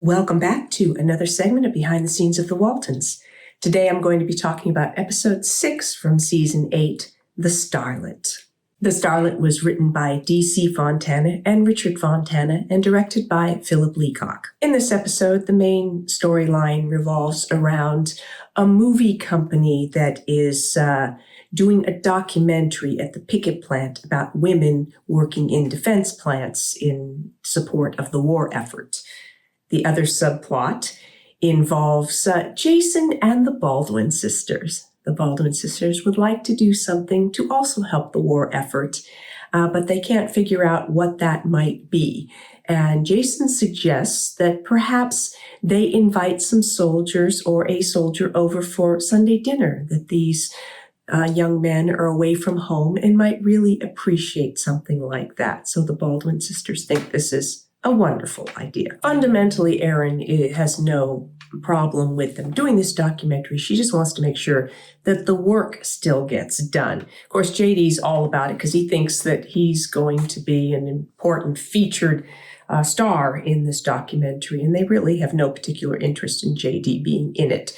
Welcome back to another segment of Behind the Scenes of the Waltons. Today I'm going to be talking about episode 6 from season 8, The Starlet. The Starlet was written by D.C. Fontana and Richard Fontana and directed by Philip Leacock. In this episode, the main storyline revolves around a movie company that is doing a documentary at the picket plant about women working in defense plants in support of the war effort. The other subplot involves Jason and the Baldwin sisters. The Baldwin sisters would like to do something to also help the war effort, but they can't figure out what that might be. And Jason suggests that perhaps they invite some soldiers or a soldier over for Sunday dinner, that these young men are away from home and might really appreciate something like that. So the Baldwin sisters think this is a wonderful idea. Fundamentally, Erin has no problem with them doing this documentary. She just wants to make sure that the work still gets done. Of course, JD's all about it because he thinks that he's going to be an important featured star in this documentary, and they really have no particular interest in JD being in it.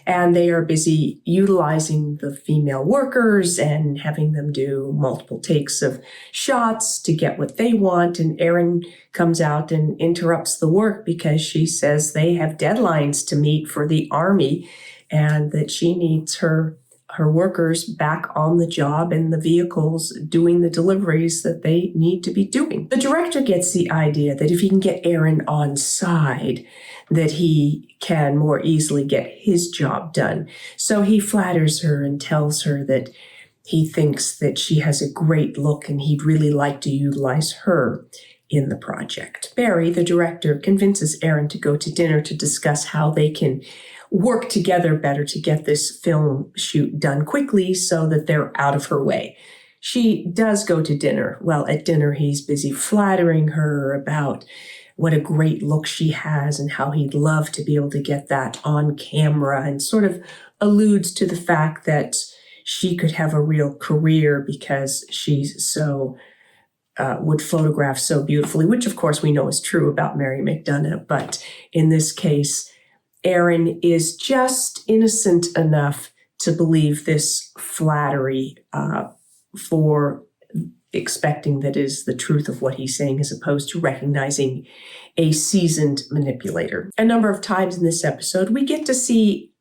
And they are busy utilizing the female workers and having them do multiple takes of shots to get what they want. And Erin comes out and interrupts the work because she says they have deadlines to meet for the Army and that she needs her workers back on the job and the vehicles doing the deliveries that they need to be doing. The director gets the idea that if he can get Erin on side, that he can more easily get his job done. So he flatters her and tells her that he thinks that she has a great look and he'd really like to utilize her in the project. Barry, the director, convinces Erin to go to dinner to discuss how they can work together better to get this film shoot done quickly so that they're out of her way. She does go to dinner. Well, at dinner, he's busy flattering her about what a great look she has and how he'd love to be able to get that on camera, and sort of alludes to the fact that she could have a real career because she's so would photograph so beautifully, which of course we know is true about Mary McDonough. But in this case, Erin is just innocent enough to believe this flattery for expecting that is the truth of what he's saying, as opposed to recognizing a seasoned manipulator. A number of times in this episode, we get to see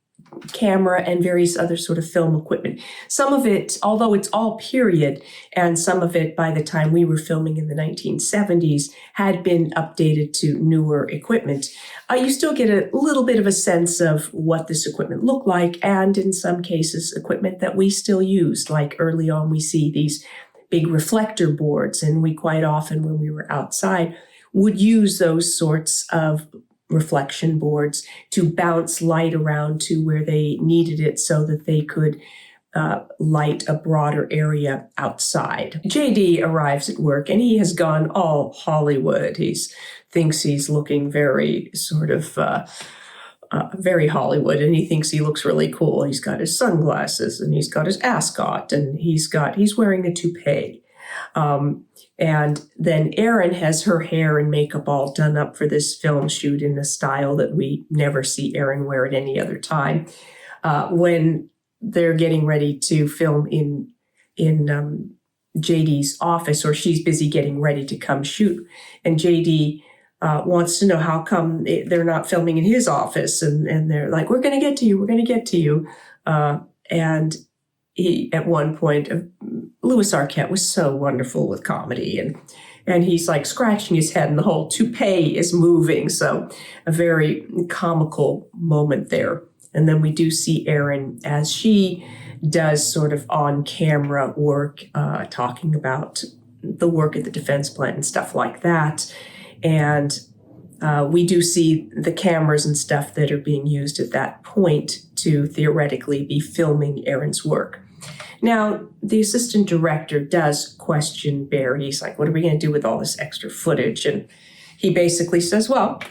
camera and various other sort of film equipment. Some of it, although it's all period, and some of it by the time we were filming in the 1970s had been updated to newer equipment, you still get a little bit of a sense of what this equipment looked like, and in some cases, equipment that we still use. Like early on, we see these big reflector boards, and we quite often, when we were outside, would use those sorts of reflection boards to bounce light around to where they needed it so that they could light a broader area outside. JD arrives at work and he has gone all Hollywood. He thinks he's looking very sort of very Hollywood, and he thinks he looks really cool. He's got his sunglasses and he's got his ascot and he's wearing a toupee. And then Erin has her hair and makeup all done up for this film shoot in a style that we never see Erin wear at any other time. When they're getting ready to film in JD's office, or she's busy getting ready to come shoot, and JD wants to know how come they're not filming in his office, and they're like, we're going to get to you. And he, at one point, Louis Arquette was so wonderful with comedy, and he's like scratching his head and the whole toupee is moving. So a very comical moment there. And then we do see Erin as she does sort of on-camera work, talking about the work at the defense plant and stuff like that. And we do see the cameras and stuff that are being used at that point to theoretically be filming Erin's work. Now, the assistant director does question Barry. He's like, what are we going to do with all this extra footage? And he basically says, well,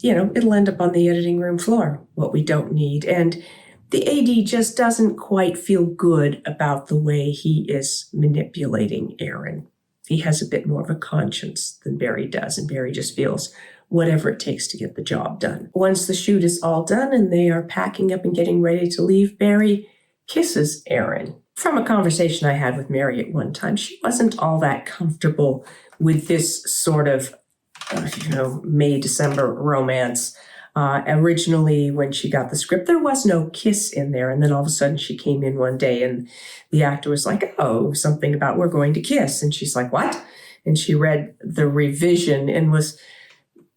it'll end up on the editing room floor, what we don't need. And the AD just doesn't quite feel good about the way he is manipulating Erin. He has a bit more of a conscience than Barry does, and Barry just feels whatever it takes to get the job done. Once the shoot is all done and they are packing up and getting ready to leave, Barry kisses Erin. From a conversation I had with Mary at one time, she wasn't all that comfortable with this sort of, May-December romance. Originally, when she got the script, there was no kiss in there. And then all of a sudden she came in one day and the actor was like, oh, something about we're going to kiss. And she's like, what? And she read the revision and was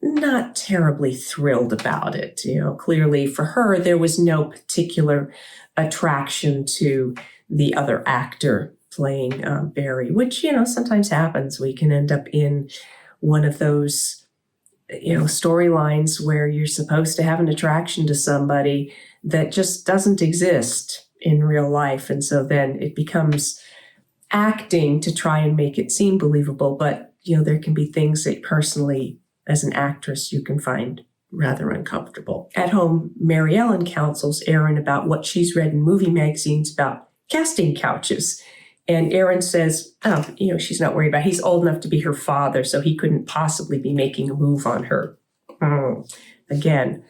not terribly thrilled about it. Clearly for her, there was no particular attraction to the other actor playing Barry, which, sometimes happens. We can end up in one of those, storylines where you're supposed to have an attraction to somebody that just doesn't exist in real life. And so then it becomes acting to try and make it seem believable. But, there can be things that personally, as an actress, you can find rather uncomfortable. At home, Mary Ellen counsels Erin about what she's read in movie magazines about casting couches. And Erin says, she's not worried about it. He's old enough to be her father, so he couldn't possibly be making a move on her. Again,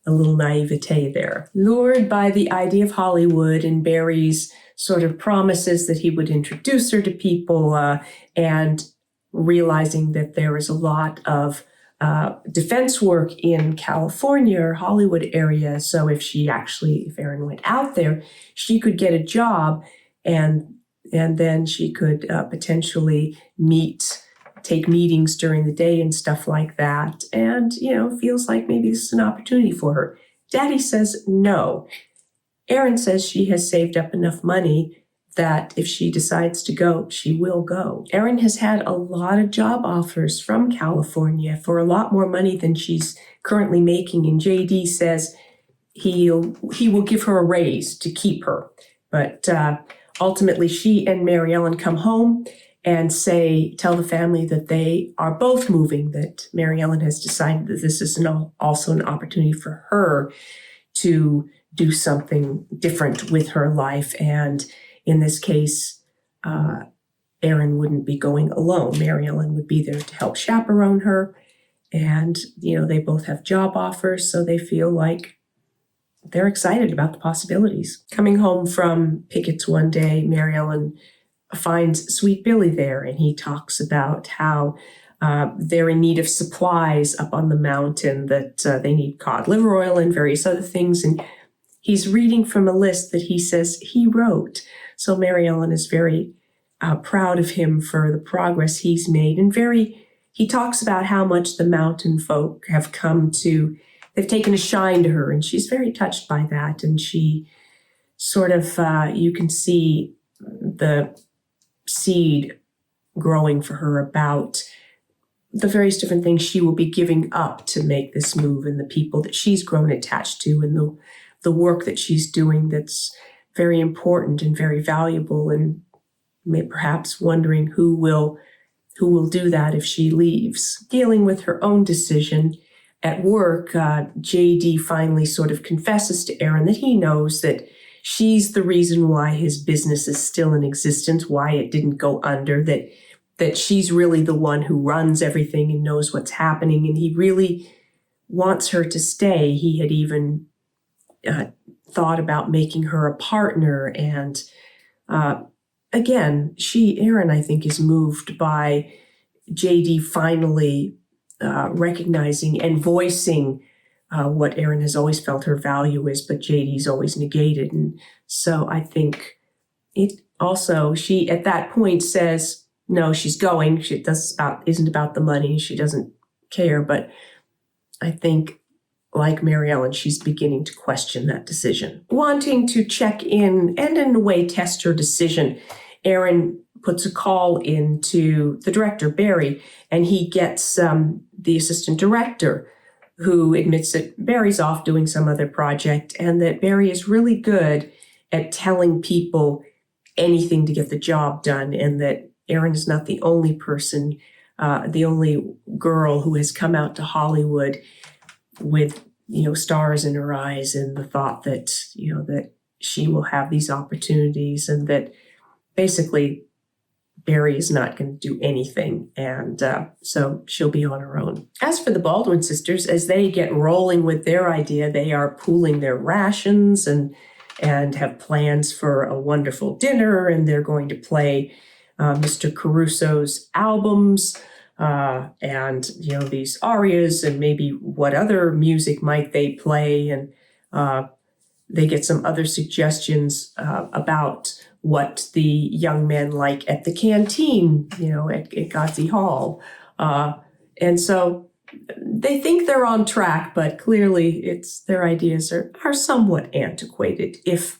a little naivete there. Lured by the idea of Hollywood and Barry's sort of promises that he would introduce her to people and realizing that there is a lot of defense work in California or Hollywood area. So if Erin went out there, she could get a job and then she could potentially take meetings during the day and stuff like that. And, feels like maybe this is an opportunity for her. Daddy says no. Erin says she has saved up enough money that if she decides to go, she will go. Erin has had a lot of job offers from California for a lot more money than she's currently making. And JD says he will give her a raise to keep her. But ultimately, she and Mary Ellen come home and tell the family that they are both moving, that Mary Ellen has decided that this is also an opportunity for her to do something different with her life. And in this case, Erin wouldn't be going alone. Mary Ellen would be there to help chaperone her. And, they both have job offers, so they feel like they're excited about the possibilities. Coming home from Pickett's one day, Mary Ellen finds Sweet Billy there, and he talks about how they're in need of supplies up on the mountain, that they need cod liver oil and various other things. And he's reading from a list that he says he wrote. So Mary Ellen is very proud of him for the progress he's made. And he talks about how much the mountain folk have they've taken a shine to her. And she's very touched by that. And she sort of, you can see the seed growing for her about the various different things she will be giving up to make this move, and the people that she's grown attached to, and the work that she's doing that's very important and very valuable, and perhaps wondering who will do that if she leaves. Dealing with her own decision at work, JD finally sort of confesses to Erin that he knows that she's the reason why his business is still in existence, why it didn't go under, that she's really the one who runs everything and knows what's happening, and he really wants her to stay. He had even thought about making her a partner. And again, Erin, I think, is moved by JD finally recognizing and voicing what Erin has always felt her value is, but JD's always negated. And so I think she at that point says, no, she's going. It isn't about the money. She doesn't care. But I think, like Mary Ellen, she's beginning to question that decision. Wanting to check in and in a way test her decision, Erin puts a call into the director, Barry, and he gets the assistant director, who admits that Barry's off doing some other project, and that Barry is really good at telling people anything to get the job done, and that Erin is not the only person, the only girl who has come out to Hollywood with, stars in her eyes and the thought that, that she will have these opportunities, and that basically Barry is not going to do anything, and so she'll be on her own. As for the Baldwin sisters, as they get rolling with their idea, they are pooling their rations and have plans for a wonderful dinner, and they're going to play Mr. Caruso's albums and these arias, and maybe what other music might they play, and they get some other suggestions about what the young men like at the canteen, at Godsey Hall. And so they think they're on track, but clearly their ideas are somewhat antiquated, if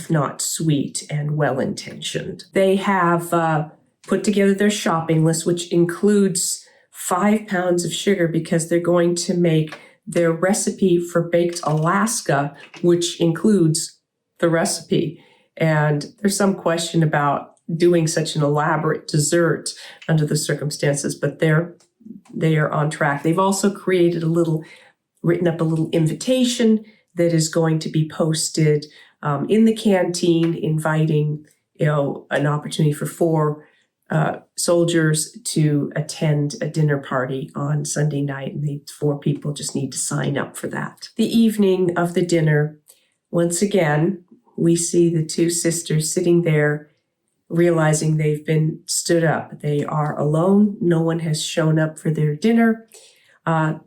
not sweet and well-intentioned. They have put together their shopping list, which includes 5 pounds of sugar because they're going to make their recipe for baked Alaska, which includes the recipe. And there's some question about doing such an elaborate dessert under the circumstances, but they are on track. They've also written up a little invitation that is going to be posted in the canteen, inviting an opportunity for 4 soldiers to attend a dinner party on Sunday night, and the 4 people just need to sign up for that. The evening of the dinner, once again, we see the 2 sisters sitting there realizing they've been stood up. They are alone. No one has shown up for their dinner.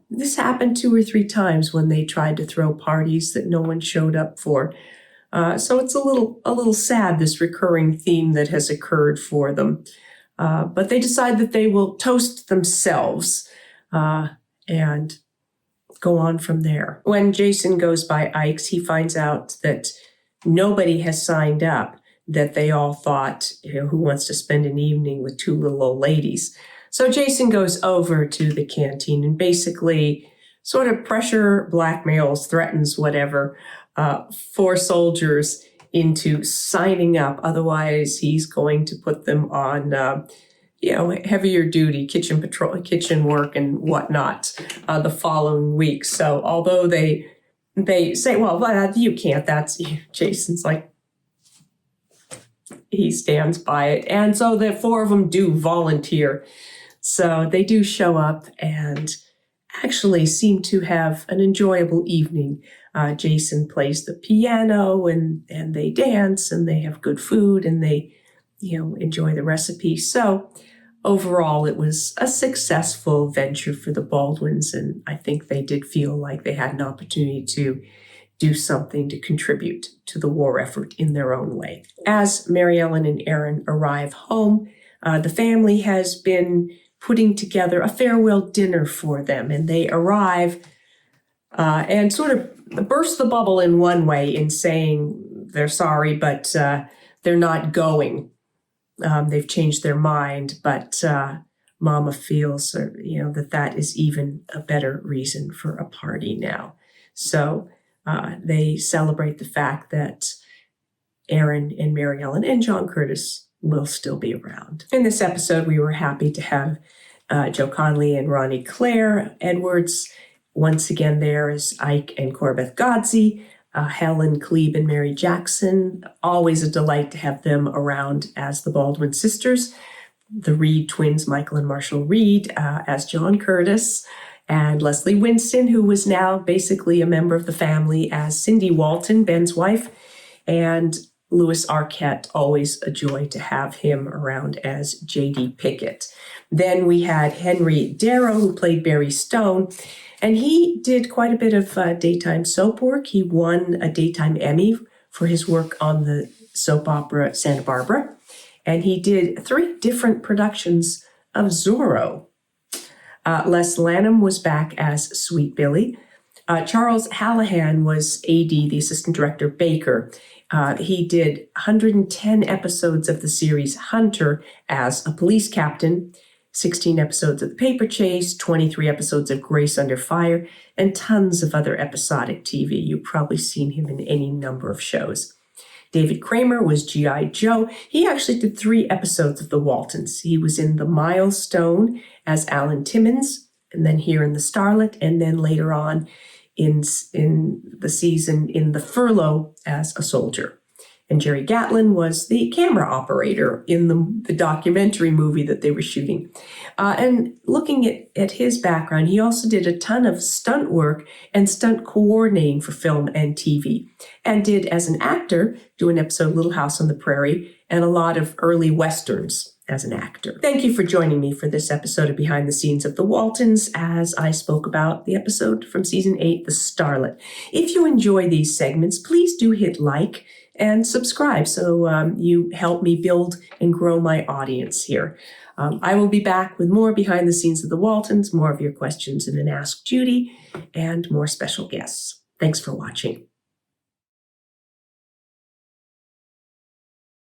This happened 2 or 3 times when they tried to throw parties that no one showed up for. So it's a little sad, this recurring theme that has occurred for them. But they decide that they will toast themselves and go on from there. When Jason goes by Ike's, he finds out that nobody has signed up, that they all thought, who wants to spend an evening with 2 little old ladies? So Jason goes over to the canteen and basically sort of blackmails, threatens, whatever, 4 soldiers into signing up. Otherwise, he's going to put them on, heavier duty kitchen work and whatnot the following week. So although they say, well, you can't, Jason's like, he stands by it. And so the 4 of them do volunteer. So they do show up and actually seem to have an enjoyable evening. Jason plays the piano and they dance and they have good food and they, enjoy the recipe. So overall, it was a successful venture for the Baldwins. And I think they did feel like they had an opportunity to do something to contribute to the war effort in their own way. As Mary Ellen and Aaron arrive home, the family has been putting together a farewell dinner for them, and they arrive and sort of burst the bubble in one way in saying they're sorry, but they're not going. They've changed their mind, but Mama feels, that is even a better reason for a party now. So they celebrate the fact that Aaron and Mary Ellen and John Curtis will still be around. In this episode, we were happy to have Joe Conley and Ronnie Claire Edwards. Once again, there is Ike and Corbeth Godsey, Helen Klebe and Mary Jackson. Always a delight to have them around as the Baldwin sisters. The Reed twins, Michael and Marshall Reed, as John Curtis, and Leslie Winston, who was now basically a member of the family, as Cindy Walton, Ben's wife, and Louis Arquette, always a joy to have him around as J.D. Pickett. Then we had Henry Darrow, who played Barry Stone, and he did quite a bit of daytime soap work. He won a Daytime Emmy for his work on the soap opera Santa Barbara, and he did 3 different productions of Zorro. Les Lanham was back as Sweet Billy. Charles Hallahan was AD, the assistant director, Baker. He did 110 episodes of the series Hunter as a police captain, 16 episodes of The Paper Chase, 23 episodes of Grace Under Fire, and tons of other episodic TV. You've probably seen him in any number of shows. David Kramer was G.I. Joe. He actually did 3 episodes of The Waltons. He was in The Milestone as Alan Timmons, and then here in The Starlet, and then later on in the season in The Furlough as a soldier. And Jerry Gatlin was the camera operator in the documentary movie that they were shooting. And looking at his background, he also did a ton of stunt work and stunt coordinating for film and TV, and did, as an actor, do an episode of Little House on the Prairie and a lot of early Westerns as an actor. Thank you for joining me for this episode of Behind the Scenes of the Waltons as I spoke about the episode from season 8, The Starlet. If you enjoy these segments, please do hit like and subscribe so you help me build and grow my audience here. I will be back with more Behind the Scenes of the Waltons, more of your questions in an Ask Judy, and more special guests. Thanks for watching.